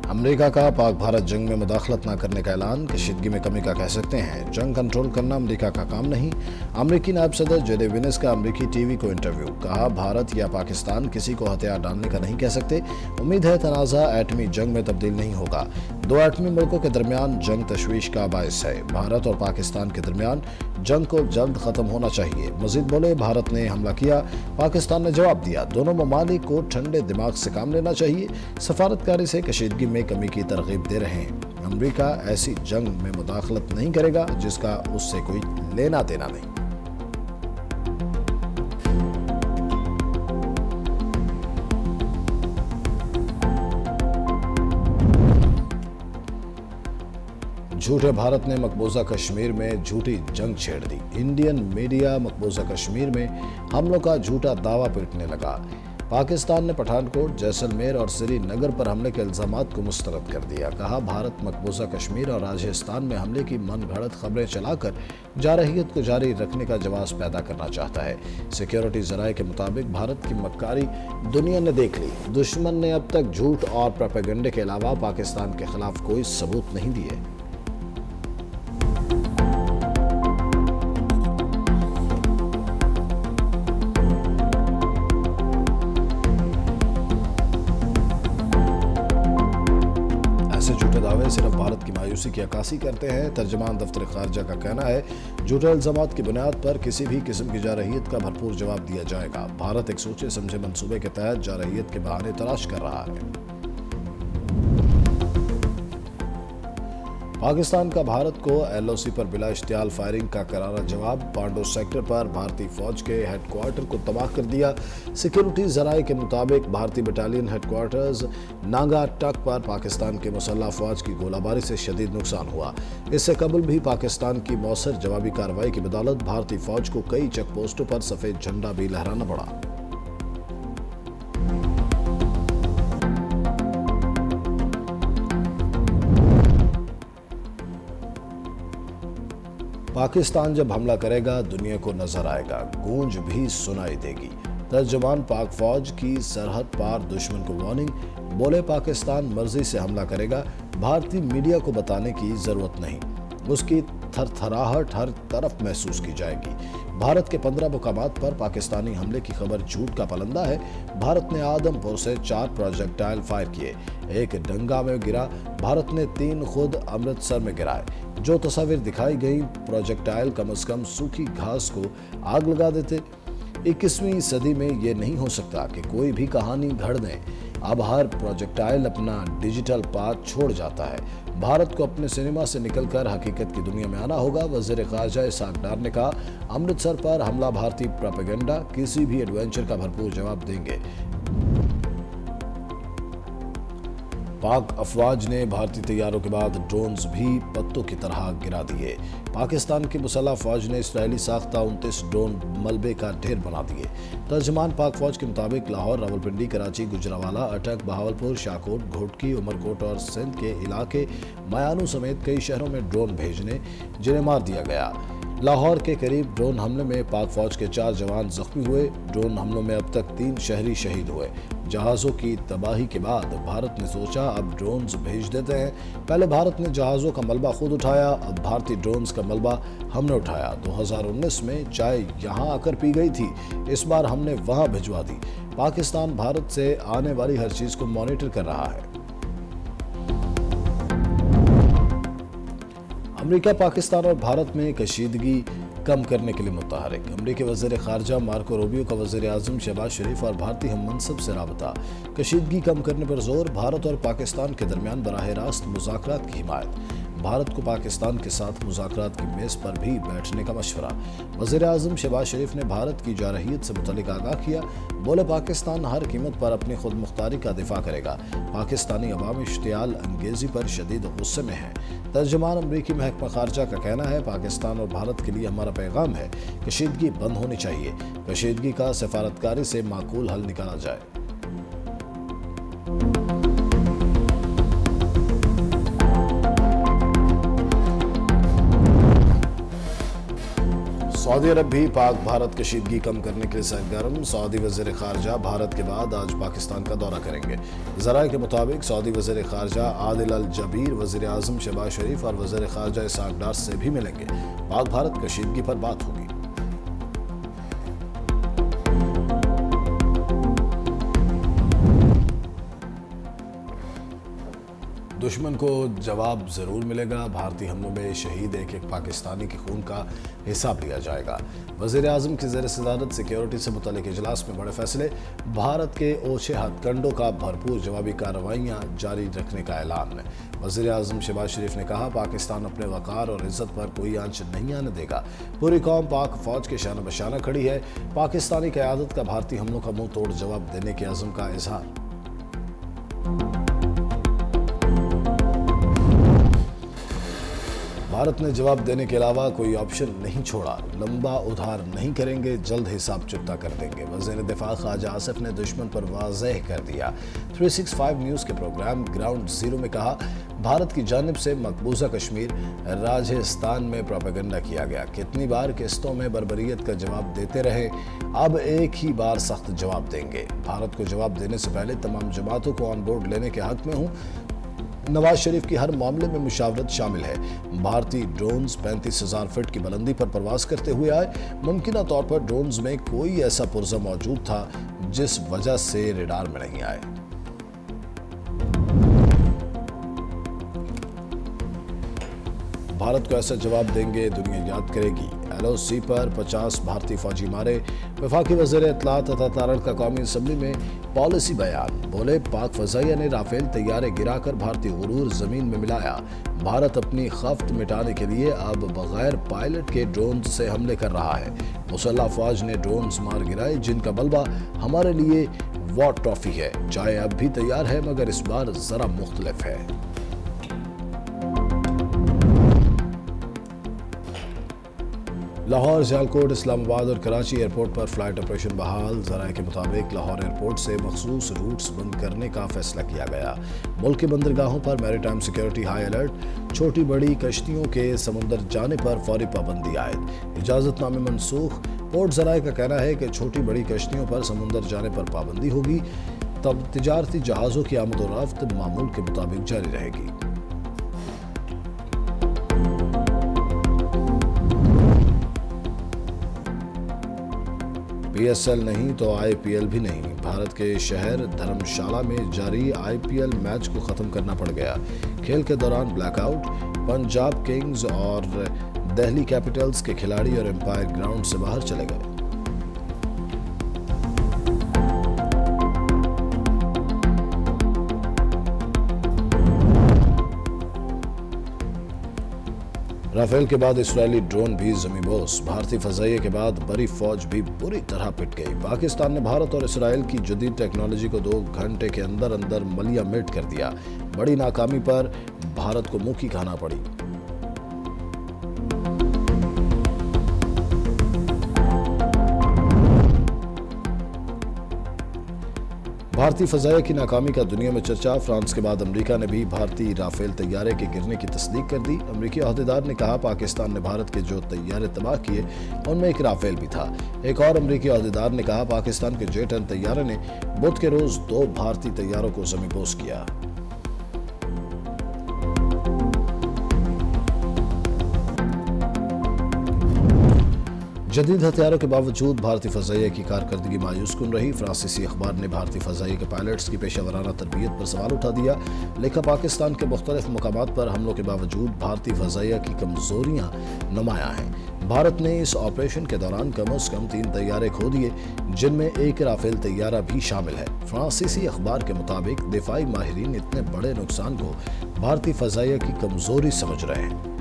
America का पाक भारत जंग में मुदाखलत न करने का ऐलान, कशीदगी में कमी का कह सकते हैं। जंग कंट्रोल करना अमेरिका का काम नहीं। अमेरिकी नायब सदर जेडी वेंस का अमेरिकी टीवी को इंटरव्यू, कहा भारत या पाकिस्तान किसी को हथियार डालने का नहीं कह सकते। उम्मीद है तनाज़ा एटमी जंग में तब्दील नहीं होगा। दो एटमी मुल्कों के दरमियान जंग तशवीश का बायस है। भारत और पाकिस्तान के दरमियान जंग को जल्द खत्म होना चाहिए। मजीद बोले, भारत ने हमला किया, पाकिस्तान ने जवाब दिया। दोनों ममालिक को ठंडे दिमाग से काम लेना चाहिए। सफारतकारी से कशीदगी में कमी की तरगीब दे रहे हैं। अमेरिका ऐसी जंग में मुदाखलत नहीं करेगा जिसका उससे कोई लेना देना नहीं। झूठे भारत ने मकबूजा कश्मीर में झूठी जंग छेड़ दी। इंडियन मीडिया मकबूजा कश्मीर में हमलों का झूठा दावा पीटने लगा। पाकिस्तान ने पठानकोट, जैसलमेर और श्रीनगर पर हमले के इल्जामात को मुस्तरद कर दिया। कहा, भारत मकबूजा कश्मीर और राजस्थान में हमले की मनगढ़ंत खबरें चलाकर जारहियत को जारी रखने का जवाब पैदा करना चाहता है। सिक्योरिटी जराये के मुताबिक भारत की मक्कारी दुनिया ने देख ली। दुश्मन ने अब तक झूठ और प्रोपेगेंडे के अलावा पाकिस्तान के खिलाफ कोई सबूत नहीं दिए। दावे सिर्फ भारत की मायूसी की अक्कासी करते हैं। तर्जमान दफ्तर खारजा का कहना है, झूठे इल्जामात की बुनियाद पर किसी भी किस्म की जारहियत का भरपूर जवाब दिया जाएगा। भारत एक सोचे समझे मंसूबे के तहत जारहियत के बहाने तलाश कर रहा है। पाकिस्तान का भारत को एलओसी पर बिला इश्तियाल फायरिंग का करारा जवाब। पांडो सेक्टर पर भारतीय फौज के हेडक्वार्टर को तबाह कर दिया। सिक्योरिटी जराये के मुताबिक भारतीय बटालियन हेडक्वार्टर्स नागा टक पर पाकिस्तान के मुसल्लह फौज की गोलाबारी से शदीद नुकसान हुआ। इससे कबल भी पाकिस्तान की मौसर जवाबी कार्रवाई की बदौलत भारतीय फौज को कई चेक पोस्टों पर सफेद झंडा भी लहराना पड़ा। पाकिस्तान जब हमला करेगा दुनिया को नजर आएगा, गूंज भी सुनाई देगी। तर्जमान पाक फौज की सरहद पार दुश्मन को वार्निंग, बोले पाकिस्तान मर्जी से हमला करेगा, भारतीय मीडिया को बताने की जरूरत नहीं। उसकी थरथराहट हर तरफ महसूस की जाएगी। भारत के 15 मुकामात पर पाकिस्तानी हमले की खबर झूठ का पलंदा है। भारत ने आदमपुर से 4 प्रोजेक्टाइल फायर किए, एक डंगा में गिरा। भारत ने 3 खुद अमृतसर में गिराए। जो तस्वीर दिखाई गई, प्रोजेक्टाइल कम से कम सूखी घास को आग लगा देते। 21वीं सदी में यह नहीं हो सकता कि कोई भी कहानी घड़ दे। अब हर प्रोजेक्टाइल अपना डिजिटल पाथ छोड़ जाता है। भारत को अपने सिनेमा से निकलकर हकीकत की दुनिया में आना होगा। वज़ीर ख़ारजा इसहाक़ डार ने कहा, अमृतसर पर हमला भारतीय प्रोपेगेंडा किसी भी एडवेंचर का भरपूर जवाब देंगे। पाक अफवाज ने भारतीय तैयारों के बाद ड्रोन्स भी पत्तों की तरह गिरा दिए। पाकिस्तान की मुसल्लह फौज ने इसराइली साख्ता 29 ड्रोन मलबे का ढेर बना दिए। तर्जमान पाक फौज के मुताबिक लाहौर, रावलपिंडी, कराची, गुजरावाला, अटक, बहावलपुर, शाकोट, घोटकी, उमरकोट और सिंध के इलाके मयानू समेत कई शहरों में ड्रोन भेजने जिन्हें मार दिया गया। लाहौर के करीब ड्रोन हमले में पाक फौज के 4 जवान जख्मी हुए। ड्रोन हमलों में अब तक 3 शहरी शहीद हुए। जहाज़ों की तबाही के बाद भारत ने सोचा अब ड्रोन्स भेज देते हैं। पहले भारत ने जहाज़ों का मलबा खुद उठाया, अब भारतीय ड्रोन्स का मलबा हमने उठाया। 2019 में चाय यहाँ आकर पी गई थी, इस बार हमने वहाँ भिजवा दी। पाकिस्तान भारत से आने वाली हर चीज़ को मॉनिटर कर रहा है। अमेरिका पाकिस्तान और भारत में कशीदगी कम करने के लिए मुतहरिक। अमेरिकी वज़ीर ख़ारजा मार्को रूबियो का वज़ीर आज़म शहबाज शरीफ और भारतीय हम मनसब से राबता। कशीदगी कम करने पर जोर, भारत और पाकिस्तान के दरमियान बराह रास्त मुज़ाकरात की हिमायत। भारत को पाकिस्तान के साथ मुज़ाकरात की मेज़ पर भी बैठने का मशवरा। वज़ीर आज़म शहबाज शरीफ ने भारत की जारहियत से मुतल्लिक़ आगाह किया। बोले, पाकिस्तान हर कीमत पर अपनी खुद मुख्तारी का दिफा करेगा। पाकिस्तानी अवाम इश्तियाल अंगेज़ी पर शदीद गुस्से में है। तर्जमान अमरीकी महकमा खारजा का कहना है, पाकिस्तान और भारत के लिए हमारा पैगाम है, कशीदगी बंद होनी चाहिए। कशीदगी का सफारतकारी से माकूल हल निकाला जाए। सऊदी अरब भी पाक भारत कशीदगी कम करने के लिए सरगर्म। सऊदी वज़ीर ख़ारजा भारत के बाद आज पाकिस्तान का दौरा करेंगे। ज़राए के मुताबिक सऊदी वज़ीर ख़ारजा आदिल अल जबीर वज़ीर आज़म शहबाज शरीफ और वज़ीर ख़ारजा इसहाक डार से भी मिलेंगे। पाक भारत कशीदगी पर बात होगी। दुश्मन को जवाब जरूर मिलेगा। भारतीय हमलों में शहीद एक एक पाकिस्तानी के खून का हिसाब लिया जाएगा। वज़ीर आज़म की ज़ेर सदारत सिक्योरिटी से मुतल्लिक़ इजलास में बड़े फैसले। भारत के ओछे हथकंडों का भरपूर जवाबी कार्रवाइयाँ जारी रखने का ऐलान। वज़ीर आज़म शहबाज शरीफ ने कहा, पाकिस्तान अपने वक़ार और इज़्ज़त पर कोई आंच नहीं आने देगा। पूरी कौम पाक फ़ौज के शान बशाना खड़ी है। पाकिस्तानी क़यादत का भारतीय हमलों का मुंह तोड़ जवाब देने के अज़्म का इज़हार। भारत ने जवाब देने के अलावा कोई ऑप्शन नहीं छोड़ा। लंबा उधार नहीं करेंगे, जल्द हिसाब चुकता कर देंगे। वज़ीर दिफा ख्वाजा आसिफ ने दुश्मन पर वाज़ेह कर दिया। 365 न्यूज़ के प्रोग्राम ग्राउंड ज़ीरो में कहा, भारत की जानिब से मकबूजा कश्मीर राजस्थान में प्रोपेगेंडा किया गया। कितनी बार किस्तों में बर्बरियत का जवाब देते रहे, अब एक ही बार सख्त जवाब देंगे। भारत को जवाब देने से पहले तमाम जमातों को ऑन बोर्ड लेने के हक में हूँ। नवाज शरीफ की हर मामले में मुशावरत शामिल है। भारतीय ड्रोन्स 35,000 फीट की बुलंदी पर परवाज करते हुए आए। मुमकिन तौर पर ड्रोन्स में कोई ऐसा पुर्जा मौजूद था जिस वजह से रेडार में नहीं आए। भारत को ऐसा जवाब देंगे, दुनिया याद करेगी। LOC पर 50 भारतीय फौजी मारे। वफाकी वज़ीर इत्तलात तथा तारण का कौमी असम्बली में पॉलिसी बयान। बोले, पाक फ़ज़ाइया ने राफेल तैयारे गिराकर भारतीय गुरूर ज़मीन में मिलाया। भारत अपनी खफ्त मिटाने के लिए अब बगैर पायलट के ड्रोन से हमले कर रहा है। मुसल्लह फ़ौज ने ड्रोन मार गिराए, जिनका बलबा हमारे लिए वॉर ट्रॉफी है। चाय अब भी तैयार है, मगर इस बार ज़रा मुख्तलिफ है। लाहौर, सियालकोट, इस्लामाबाद और कराची एयरपोर्ट पर फ्लाइट ऑपरेशन बहाल। ज़राए के मुताबिक लाहौर एयरपोर्ट से मखसूस रूट्स बंद करने का फैसला किया गया। मुल्क की बंदरगाहों पर मैरीटाइम सिक्योरिटी हाई अलर्ट। छोटी बड़ी कश्तियों के समुंदर जाने पर फौरी पाबंदी आयद। इजाज़तनामे मनसूख। पोर्ट ज़राए का कहना है कि छोटी बड़ी कश्तियों पर समुंदर जाने पर पाबंदी होगी। तब तिजारती जहाज़ों की आमद और रफ्त मामूल के मुताबिक जारी रहेगी। PSL नहीं तो IPL भी नहीं। भारत के शहर धर्मशाला में जारी IPL मैच को ख़त्म करना पड़ गया। खेल के दौरान ब्लैकआउट। पंजाब किंग्स और दिल्ली कैपिटल्स के खिलाड़ी और एम्पायर ग्राउंड से बाहर चले गए। राफेल के बाद इसराइली ड्रोन भी ज़मींबोस। भारतीय फ़ज़ाइया के बाद बड़ी फौज भी बुरी तरह पिट गई। पाकिस्तान ने भारत और इसराइल की जदीद टेक्नोलॉजी को 2 घंटे के अंदर अंदर मलिया मेट कर दिया। बड़ी नाकामी पर भारत को मुंह की खाना पड़ी। भारतीय फ़ज़ाइया की नाकामी का दुनिया में चर्चा। फ्रांस के बाद अमेरिका ने भी भारतीय राफेल तैयारे के गिरने की तस्दीक कर दी। अमेरिकी अहदेदार ने कहा, पाकिस्तान ने भारत के जो तैयारे तबाह किए उनमें एक राफेल भी था। एक और अमेरिकी अहदेदार ने कहा, पाकिस्तान के J-10 तैयारे ने बुध के रोज 2 भारतीय तैयारों को ज़मींबोस किया। जदीद हथियारों के बावजूद भारतीय फ़ज़ाइया की कारकर्दगी मायूस कुन रही। फ्रांसीसी अखबार ने भारतीय फ़ज़ाइया के पायलट्स की पेशा वराना तरबियत पर सवाल उठा दिया। लिखा, पाकिस्तान के मुख्तलिफ मकामात पर हमलों के बावजूद भारतीय फ़ज़ाइया की कमज़ोरियाँ नुमायाँ हैं। भारत ने इस ऑपरेशन के दौरान कम से कम 3 तैयारे खो दिए, जिनमें एक राफेल तैयारा भी शामिल है। फ्रांसीसी अखबार के मुताबिक दिफाई माहिरीन इतने बड़े नुकसान को भारतीय फ़ज़ाइया की कमज़ोरी समझ रहे हैं।